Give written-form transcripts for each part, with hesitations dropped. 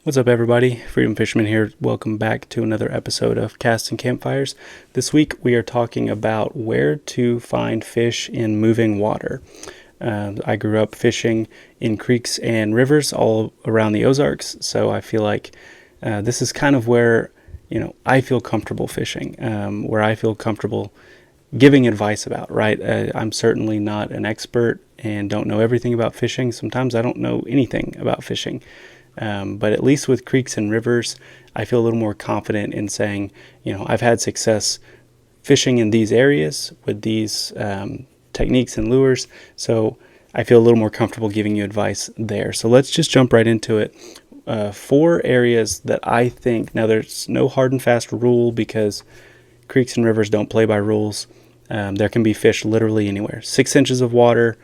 What's up, everybody? Freedom Fisherman here. Welcome back to another episode of Casts and Campfires. This week we are talking about where to find fish in moving water. I grew up fishing in creeks and rivers all around the Ozarks, so I feel like this is kind of where I feel comfortable fishing, where I feel comfortable giving advice about. Right? I'm certainly not an expert and don't know everything about fishing. Sometimes I don't know anything about fishing. But at least with creeks and rivers, I feel a little more confident in saying, I've had success fishing in these areas with these techniques and lures. So I feel a little more comfortable giving you advice there. So let's just jump right into it. 4 areas that I think, now there's no hard and fast rule because creeks and rivers don't play by rules. There can be fish literally anywhere. 6 inches of water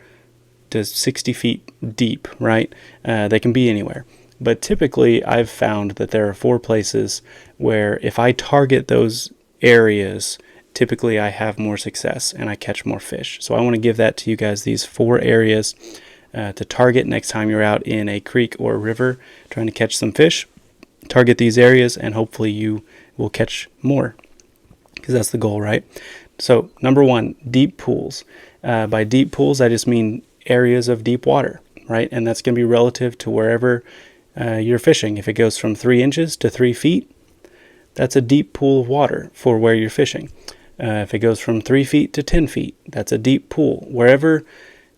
to 60 feet deep, right? They can be anywhere. But typically, I've found that there are 4 places where if I target those areas, typically I have more success and I catch more fish. So I want to give that to you guys, these 4 areas to target next time you're out in a creek or river trying to catch some fish. Target these areas and hopefully you will catch more, because that's the goal, right? So number 1, deep pools. By deep pools, I just mean areas of deep water, right? And that's going to be relative to wherever you're fishing. If it goes from 3 inches to 3 feet, that's a deep pool of water for where you're fishing. If it goes from 3 feet to 10 feet, that's a deep pool. Wherever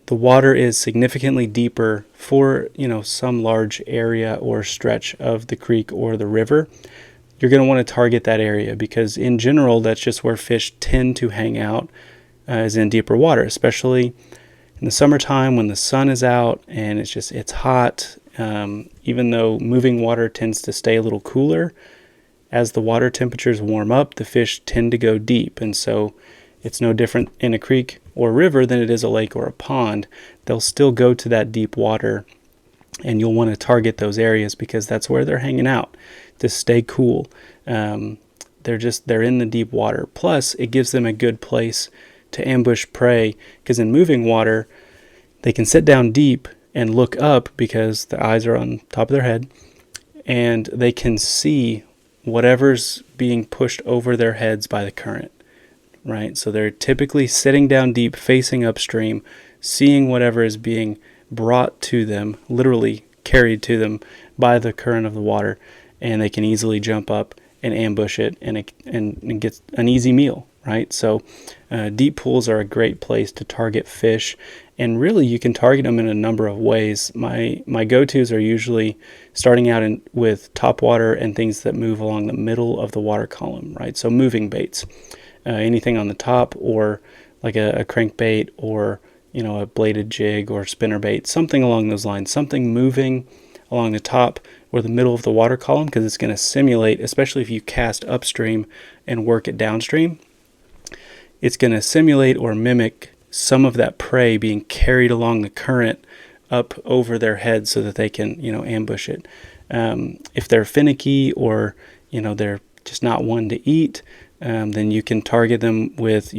the water is significantly deeper for, some large area or stretch of the creek or the river, you're going to want to target that area, because in general, that's just where fish tend to hang out, is in deeper water, especially in the summertime when the sun is out and it's hot. Even though moving water tends to stay a little cooler, as the water temperatures warm up, the fish tend to go deep. And so it's no different in a creek or river than it is a lake or a pond. They'll still go to that deep water, and you'll want to target those areas because that's where they're hanging out to stay cool. They're in the deep water. Plus, it gives them a good place to ambush prey, because in moving water, they can sit down deep and look up because the eyes are on top of their head, and they can see whatever's being pushed over their heads by the current, right? So they're typically sitting down deep, facing upstream, seeing whatever is being brought to them, literally carried to them by the current of the water, and they can easily jump up and ambush it and get an easy meal, right? So deep pools are a great place to target fish, and really you can target them in a number of ways. My go-tos are usually starting out with top water and things that move along the middle of the water column, right? So moving baits, anything on the top, or like a crankbait, or a bladed jig or spinner bait, something along those lines, something moving along the top or the middle of the water column, because it's going to simulate, especially if you cast upstream and work it downstream, it's going to simulate or mimic some of that prey being carried along the current up over their heads so that they can, ambush it. If they're finicky, or, they're just not one to eat, then you can target them with,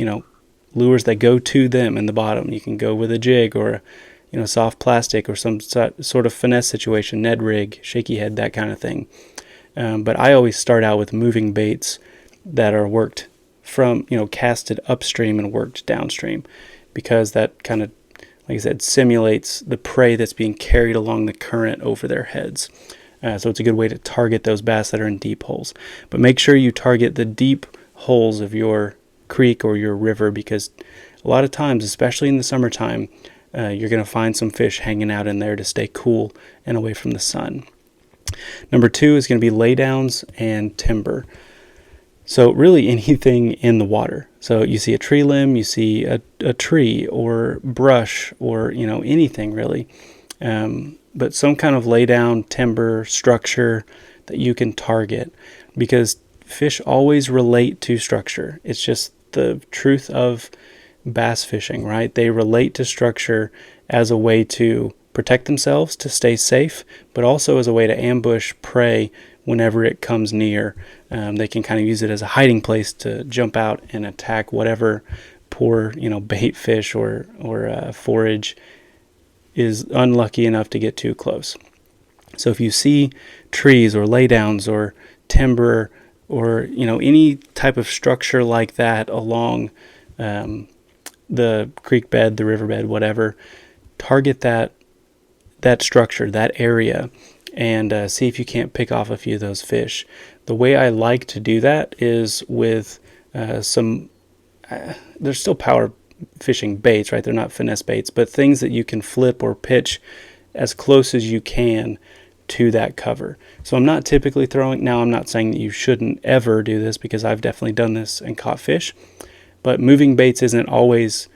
lures that go to them in the bottom. You can go with a jig or soft plastic or some sort of finesse situation, Ned rig, shaky head, that kind of thing. But I always start out with moving baits that are worked from, casted upstream and worked downstream, because that kind of, like I said, simulates the prey that's being carried along the current over their heads. So it's a good way to target those bass that are in deep holes. But make sure you target the deep holes of your creek or your river, because a lot of times, especially in the summertime, you're going to find some fish hanging out in there to stay cool and away from the sun. Number 2 is going to be laydowns and timber. So really anything in the water. So you see a tree limb, you see a tree or brush, or anything really. But some kind of laydown, timber, structure that you can target, because fish always relate to structure. It's just the truth of bass fishing, right? They relate to structure as a way to protect themselves, to stay safe, but also as a way to ambush prey whenever it comes near. They can kind of use it as a hiding place to jump out and attack whatever poor, bait fish or forage is unlucky enough to get too close. So if you see trees or laydowns or timber or any type of structure like that along the creek bed, the riverbed, whatever, target that structure, that area, and see if you can't pick off a few of those fish. The way I like to do that is with there's still power fishing baits, right? They're not finesse baits, but things that you can flip or pitch as close as you can to that cover. So I'm not typically throwing, now I'm not saying that you shouldn't ever do this, because I've definitely done this and caught fish, but moving baits isn't always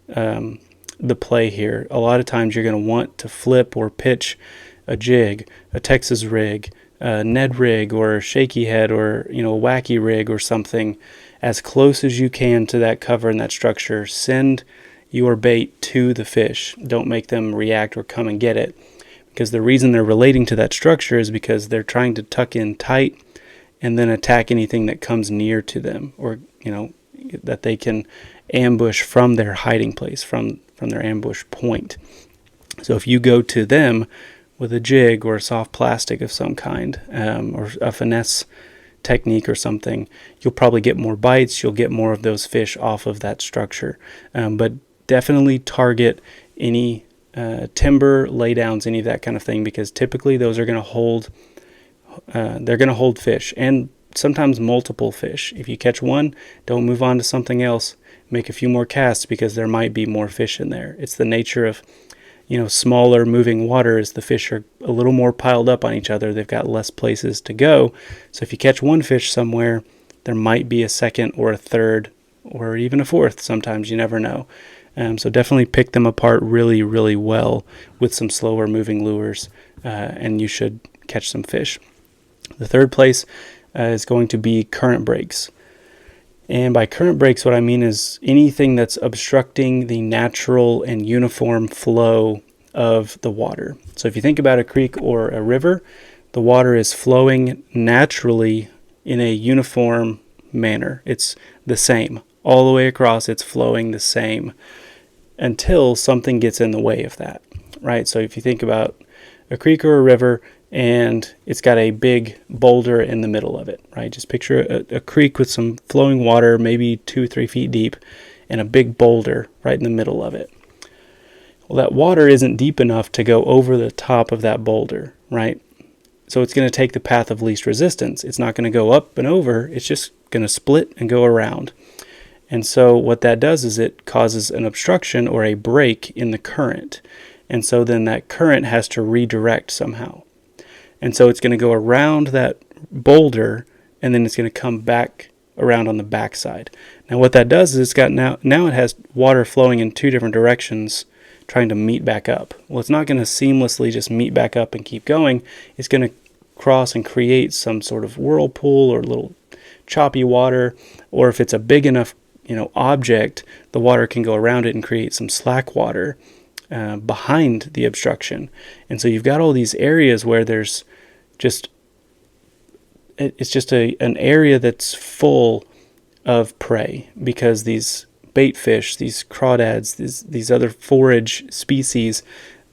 the play here. A lot of times you're going to want to flip or pitch a jig, a Texas rig, a Ned rig, or a shaky head, or a wacky rig or something, as close as you can to that cover and that structure. Send your bait to the fish. Don't make them react or come and get it, because the reason they're relating to that structure is because they're trying to tuck in tight and then attack anything that comes near to them, or that they can ambush from their hiding place, from their ambush point. So if you go to them with a jig or a soft plastic of some kind, or a finesse technique or something, you'll probably get more bites. You'll get more of those fish off of that structure. But definitely target any timber, laydowns, any of that kind of thing, because typically those are going to hold. They're going to hold fish, and sometimes multiple fish. If you catch one, don't move on to something else. Make a few more casts, because there might be more fish in there. It's the nature of smaller moving water, is the fish are a little more piled up on each other. They've got less places to go. So if you catch one fish somewhere, there might be a second or a third or even a fourth. Sometimes, you never know. So definitely pick them apart really, really well with some slower moving lures, and you should catch some fish. The third place is going to be current breaks. And by current breaks, what I mean is anything that's obstructing the natural and uniform flow of the water. So if you think about a creek or a river, the water is flowing naturally in a uniform manner. It's the same. All the way across, it's flowing the same until something gets in the way of that, right? So if you think about a creek or a river, and it's got a big boulder in the middle of it, right? Just picture a creek with some flowing water, maybe 2-3 feet deep, and a big boulder right in the middle of it. Well, that water isn't deep enough to go over the top of that boulder, right? So it's going to take the path of least resistance. It's not going to go up and over. It's just going to split and go around. And so what that does is it causes an obstruction or a break in the current. And so then that current has to redirect somehow. And so it's going to go around that boulder, and then it's going to come back around on the backside. Now what that does is it's got now it has water flowing in two different directions trying to meet back up. Well, it's not going to seamlessly just meet back up and keep going. It's going to cross and create some sort of whirlpool or little choppy water, or if it's a big enough object, the water can go around it and create some slack water behind the obstruction. And so you've got all these areas where there's it's just an area that's full of prey, because these bait fish, these crawdads, these other forage species,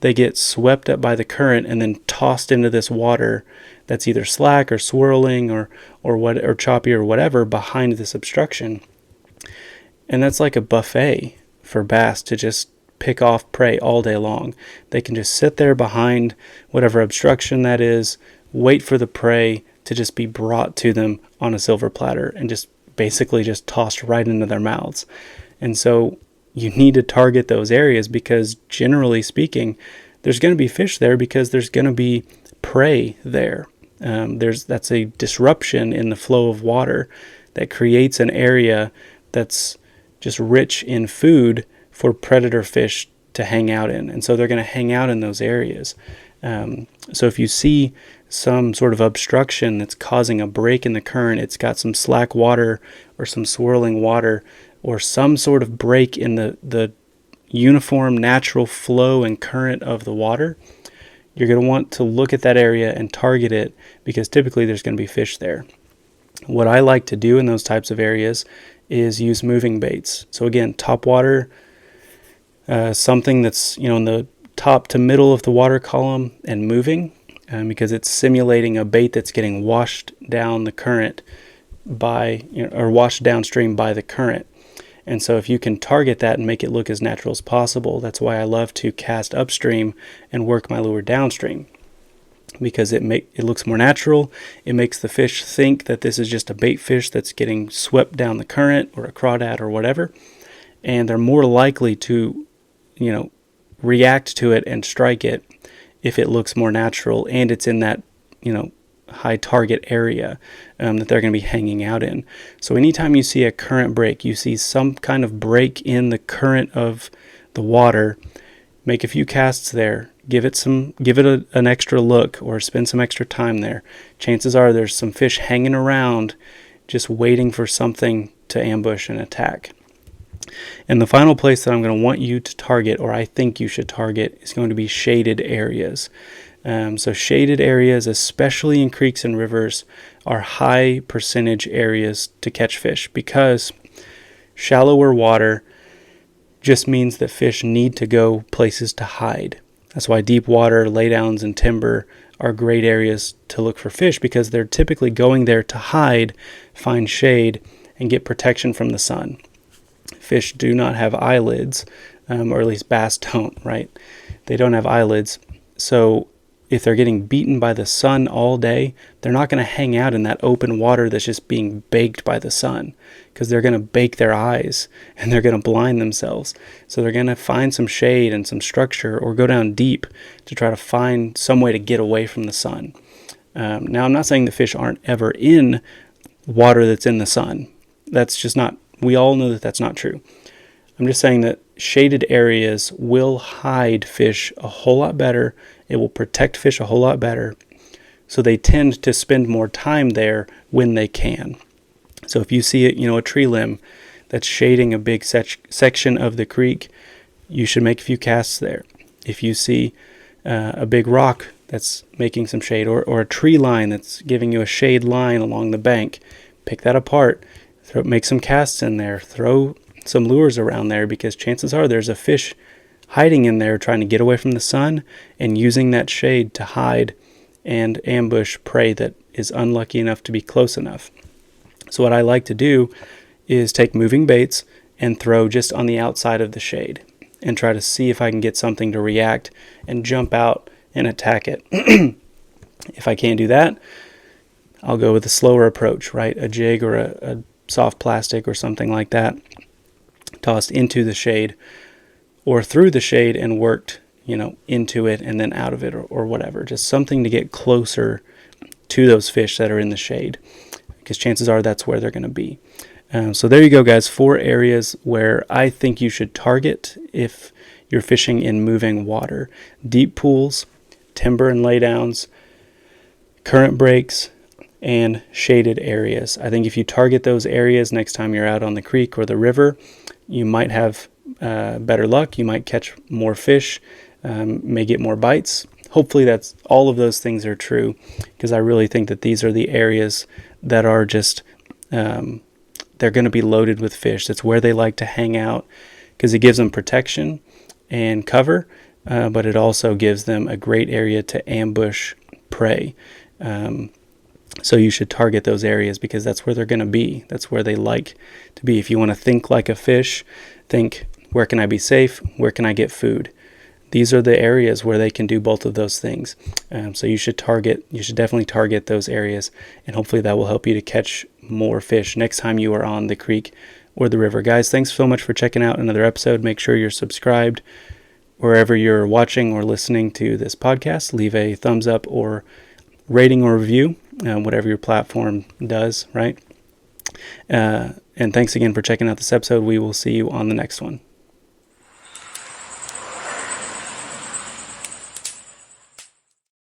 they get swept up by the current and then tossed into this water that's either slack or swirling or choppy or whatever behind this obstruction. And that's like a buffet for bass to just pick off prey all day long. They can just sit there behind whatever obstruction that is, wait for the prey to just be brought to them on a silver platter and just basically just tossed right into their mouths. And so you need to target those areas, because generally speaking, there's going to be fish there because there's going to be prey there. That's a disruption in the flow of water that creates an area that's just rich in food for predator fish to hang out in. And so they're going to hang out in those areas. So if you see some sort of obstruction that's causing a break in the current, it's got some slack water or some swirling water or some sort of break in the uniform natural flow and current of the water, you're going to want to look at that area and target it, because typically there's going to be fish there. What I like to do in those types of areas is use moving baits. So again, top water, something that's in the top to middle of the water column and moving. because it's simulating a bait that's getting washed down the current or washed downstream by the current. And so if you can target that and make it look as natural as possible, that's why I love to cast upstream and work my lure downstream, because it looks more natural. It makes the fish think that this is just a bait fish that's getting swept down the current, or a crawdad or whatever, and they're more likely to, react to it and strike it if it looks more natural and it's in that, high target area that they're going to be hanging out in. So anytime you see a current break, you see some kind of break in the current of the water, make a few casts there, give it an extra look, or spend some extra time there. Chances are there's some fish hanging around just waiting for something to ambush and attack. And the final place that I'm going to want you to target, or I think you should target, is going to be shaded areas. So shaded areas, especially in creeks and rivers, are high percentage areas to catch fish, because shallower water just means that fish need to go places to hide. That's why deep water, laydowns, and timber are great areas to look for fish, because they're typically going there to hide, find shade, and get protection from the sun. Fish do not have eyelids, or at least bass don't, right? They don't have eyelids. So if they're getting beaten by the sun all day, they're not going to hang out in that open water that's just being baked by the sun, because they're going to bake their eyes and they're going to blind themselves. So they're going to find some shade and some structure, or go down deep to try to find some way to get away from the sun. Now, I'm not saying the fish aren't ever in water that's in the sun. That's just not, we all know that that's not true. I'm just saying that shaded areas will hide fish a whole lot better. It will protect fish a whole lot better. So they tend to spend more time there when they can. So if you see a tree limb that's shading a big section of the creek, you should make a few casts there. If you see a big rock that's making some shade, or a tree line that's giving you a shade line along the bank, pick that apart, make some casts in there, throw some lures around there, because chances are there's a fish hiding in there trying to get away from the sun and using that shade to hide and ambush prey that is unlucky enough to be close enough. So what I like to do is take moving baits and throw just on the outside of the shade and try to see if I can get something to react and jump out and attack it. If I can't do that, I'll go with a slower approach, right? A jig or a soft plastic or something like that, tossed into the shade or through the shade and worked, into it and then out of it, or whatever. Just something to get closer to those fish that are in the shade, because chances are that's where they're going to be. So there you go, guys. 4 areas where I think you should target if you're fishing in moving water: deep pools, timber and laydowns, current breaks, and shaded areas. I think if you target those areas next time you're out on the creek or the river, you might have better luck. You might catch more fish, may get more bites. Hopefully that's all of those things are true, because I really think that these are the areas that are just, they're going to be loaded with fish. That's where they like to hang out, because it gives them protection and cover, but it also gives them a great area to ambush prey. So you should target those areas, because that's where they're going to be. That's where they like to be. If you want to think like a fish, think, where can I be safe? Where can I get food? These are the areas where they can do both of those things. So you should definitely target those areas, and hopefully that will help you to catch more fish next time you are on the creek or the river. Guys, thanks so much for checking out another episode. Make sure you're subscribed wherever you're watching or listening to this podcast. Leave a thumbs up or rating or review, whatever your platform does, right? And thanks again for checking out this episode. We will see you on the next one.